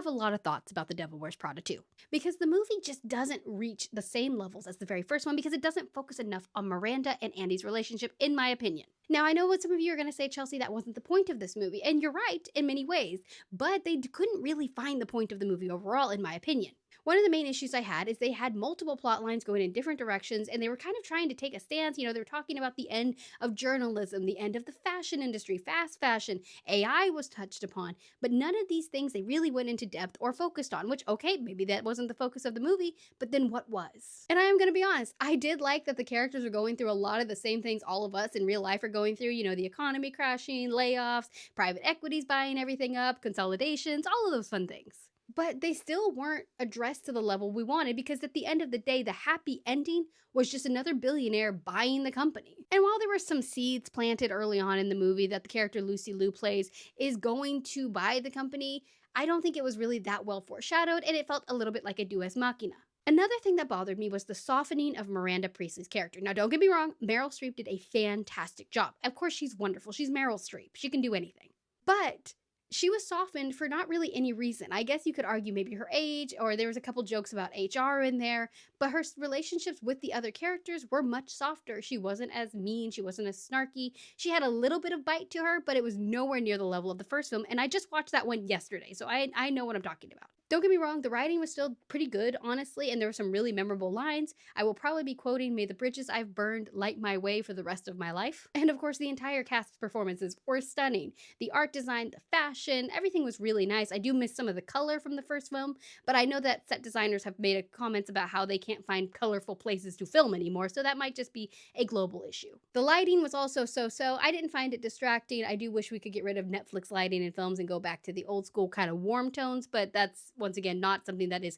have a lot of thoughts about The Devil Wears Prada too, because the movie just doesn't reach the same levels as the very first one because it doesn't focus enough on Miranda and Andy's relationship, in my opinion. Now, I know what some of you are going to say, Chelsea, that wasn't the point of this movie, and you're right in many ways, but they couldn't really find the point of the movie overall, in my opinion. One of the main issues I had is they had multiple plot lines going in different directions, and they were kind of trying to take a stance. They were talking about the end of journalism, the end of the fashion industry, fast fashion, AI was touched upon, but none of these things they really went into depth or focused on, which, okay, maybe that wasn't the focus of the movie, but then what was? And I am going to be honest, I did like that the characters are going through a lot of the same things all of us in real life are going through, the economy crashing, layoffs, private equities buying everything up, consolidations, all of those fun things. But they still weren't addressed to the level we wanted because at the end of the day, the happy ending was just another billionaire buying the company. And while there were some seeds planted early on in the movie that the character Lucy Liu plays is going to buy the company, I don't think it was really that well foreshadowed, and it felt a little bit like a deus machina. Another thing that bothered me was the softening of Miranda Priestley's character. Now, don't get me wrong, Meryl Streep did a fantastic job. Of course, she's wonderful. She's Meryl Streep. She can do anything. But she was softened for not really any reason. I guess you could argue maybe her age, or there was a couple jokes about HR in there, but her relationships with the other characters were much softer. She wasn't as mean, she wasn't as snarky. She had a little bit of bite to her, but it was nowhere near the level of the first film, and I just watched that one yesterday, so I know what I'm talking about. Don't get me wrong, the writing was still pretty good, honestly, and there were some really memorable lines. I will probably be quoting "May the bridges I've burned light my way" for the rest of my life. And of course, the entire cast's performances were stunning. The art design, the fashion, everything was really nice. I do miss some of the color from the first film, but I know that set designers have made comments about how they can't find colorful places to film anymore, so that might just be a global issue. The lighting was also so-so. I didn't find it distracting. I do wish we could get rid of Netflix lighting in films and go back to the old school kind of warm tones, but that's, once again, not something that is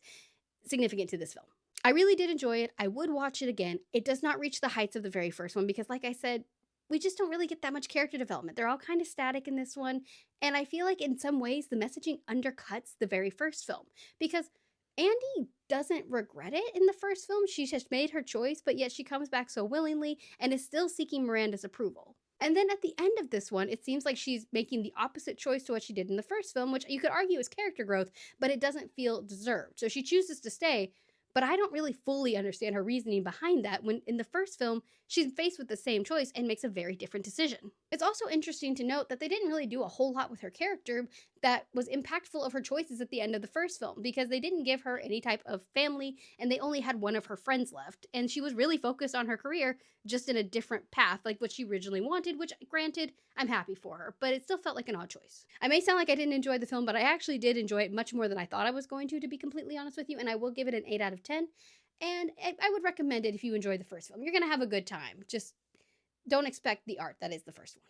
significant to this film. I really did enjoy it. I would watch it again. It does not reach the heights of the very first one because, like I said, we just don't really get that much character development. They're all kind of static in this one, and I feel like in some ways the messaging undercuts the very first film because Andy doesn't regret it in the first film. She just made her choice, but yet she comes back so willingly and is still seeking Miranda's approval. And then at the end of this one, it seems like she's making the opposite choice to what she did in the first film, which you could argue is character growth, but it doesn't feel deserved. So she chooses to stay, but I don't really fully understand her reasoning behind that when in the first film, she's faced with the same choice and makes a very different decision. It's also interesting to note that they didn't really do a whole lot with her character that was impactful of her choices at the end of the first film because they didn't give her any type of family and they only had one of her friends left. And she was really focused on her career just in a different path, like what she originally wanted, which granted, I'm happy for her, but it still felt like an odd choice. I may sound like I didn't enjoy the film, but I actually did enjoy it much more than I thought I was going to be completely honest with you, and I will give it an 8 out of 10. And I would recommend it if you enjoyed the first film. You're going to have a good time. Just don't expect the art that is the first one.